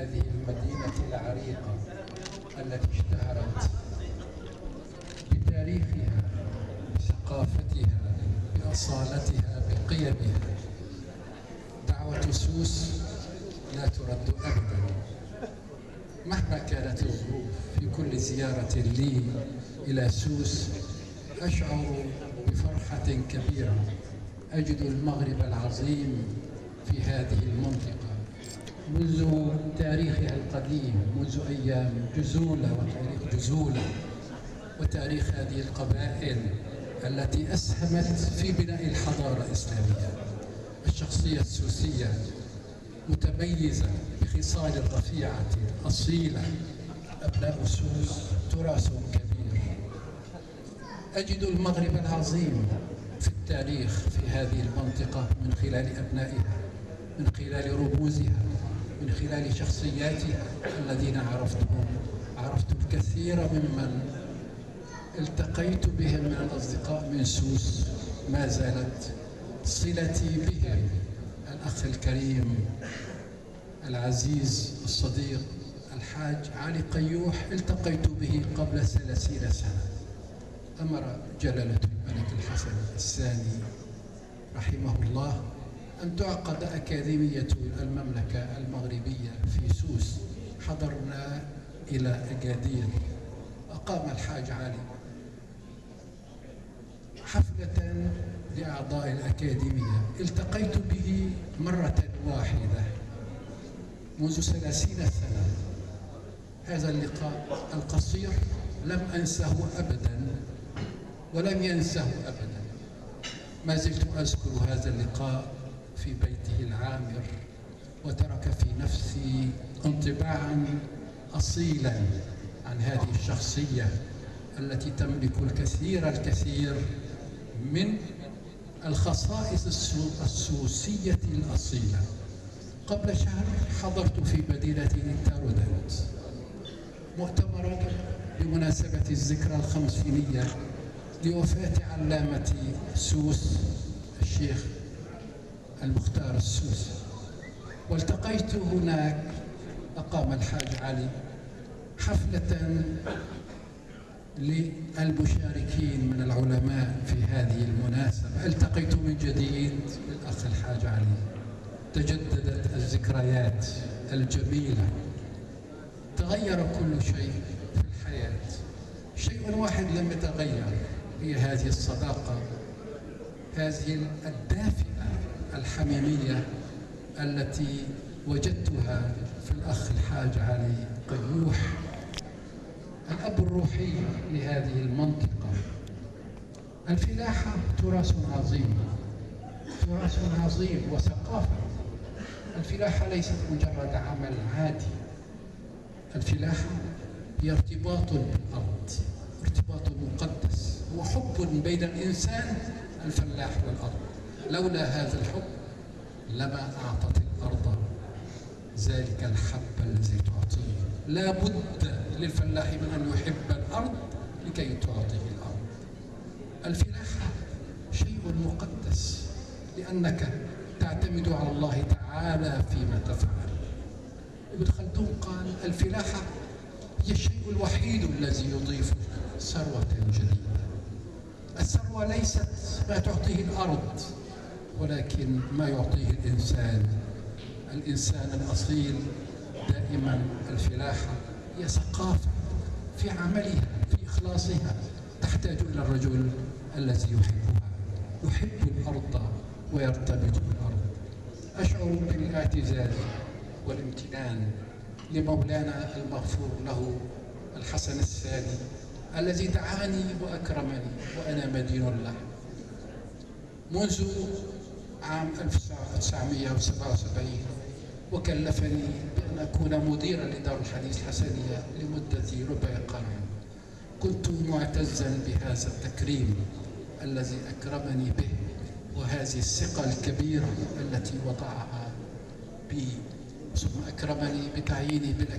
هذه المدينة العريقة التي اشتهرت بتاريخها، بثقافتها، بأصالتها، بقيمها. دعوة سوس لا ترد أبدا مهما كانت الظروف. في كل زيارة لي إلى سوس أشعر بفرحة كبيرة. أجد المغرب العظيم في هذه المنطقة منذ تاريخها القديم، منذ أيام جزولة وتاريخ جزولة وتاريخ هذه القبائل التي أسهمت في بناء الحضارة الإسلامية. الشخصية السوسية متميزة بخصال رفيعة أصيلة. أبناء سوس تراث كبير. أجد المغرب العظيم في التاريخ في هذه المنطقة من خلال أبنائها، من خلال رموزها، من خلال شخصياتها الذين عرفتهم. عرفت الكثير ممن التقيت بهم من الأصدقاء من سوس. ما زالت صلتي بهم. الأخ الكريم العزيز الصديق الحاج علي قيوح التقيت به قبل 30 سنة. أمر جلالة الملك الحسن الثاني رحمه الله أن تعقد أكاديمية المملكة المغربية في سوس. حضرنا إلى أكادير. أقام الحاج علي حفلة لأعضاء الأكاديمية. التقيت به مرة واحدة منذ 30 سنة. هذا اللقاء القصير لم أنسه أبدا ولم ينسه أبدا. ما زلت أذكر هذا اللقاء في بيته العامر، وترك في نفسي انطباعا أصيلا عن هذه الشخصية التي تملك الكثير من الخصائص السوسية الأصيلة. قبل شهر حضرت في مدينة تارودنت مؤتمرا بمناسبة الذكرى ال50 لوفاة علامة سوس الشيخ المختار السوسي، والتقيت هناك. أقام الحاج علي حفلة للمشاركين من العلماء في هذه المناسبة. التقيت من جديد بالأخ الحاج علي. تجددت الذكريات الجميلة. تغير كل شيء في الحياة. شيء واحد لم يتغير، هي هذه الصداقة، هذه الدافئة الحميمية التي وجدتها في الأخ الحاج علي قيوح، الأب الروحي لهذه المنطقة. الفلاحة تراث عظيم، تراث عظيم وثقافة. الفلاحة ليست مجرد عمل عادي. الفلاحة هي ارتباط بالأرض، ارتباط مقدس، هو حب بين الإنسان الفلاح والأرض. لولا هذا الحب لما أعطت الأرض ذلك الحب الذي تعطيه. لا بد للفلاح من أن يحب الأرض لكي تعطيه الأرض. الفلاحة شيء مقدس لأنك تعتمد على الله تعالى فيما تفعل. ابن خلدون قال الفلاحة هي الشيء الوحيد الذي يضيف ثروة جديدة. الثروة ليست ما تعطيه الأرض، ولكن ما يعطيه الإنسان. الإنسان الأصيل دائما الفلاحة هي ثقافة في عملها، في إخلاصها. تحتاج إلى الرجل الذي يحبها، يحب الأرض ويرتبط بالأرض. أشعر بالاعتزاز والامتنان لمولانا المغفور له الحسن الثاني الذي دعاني وأكرمني وأنا مدين له منذ عام 1977، وكلفني بأن أكون مديرا لدار الحديث الحسنية لمدة ربع قرن. كنت معتزا بهذا التكريم الذي أكرمني به، وهذه الثقة الكبيرة التي وضعها بي، ثم أكرمني بتعييني بالأكاديمية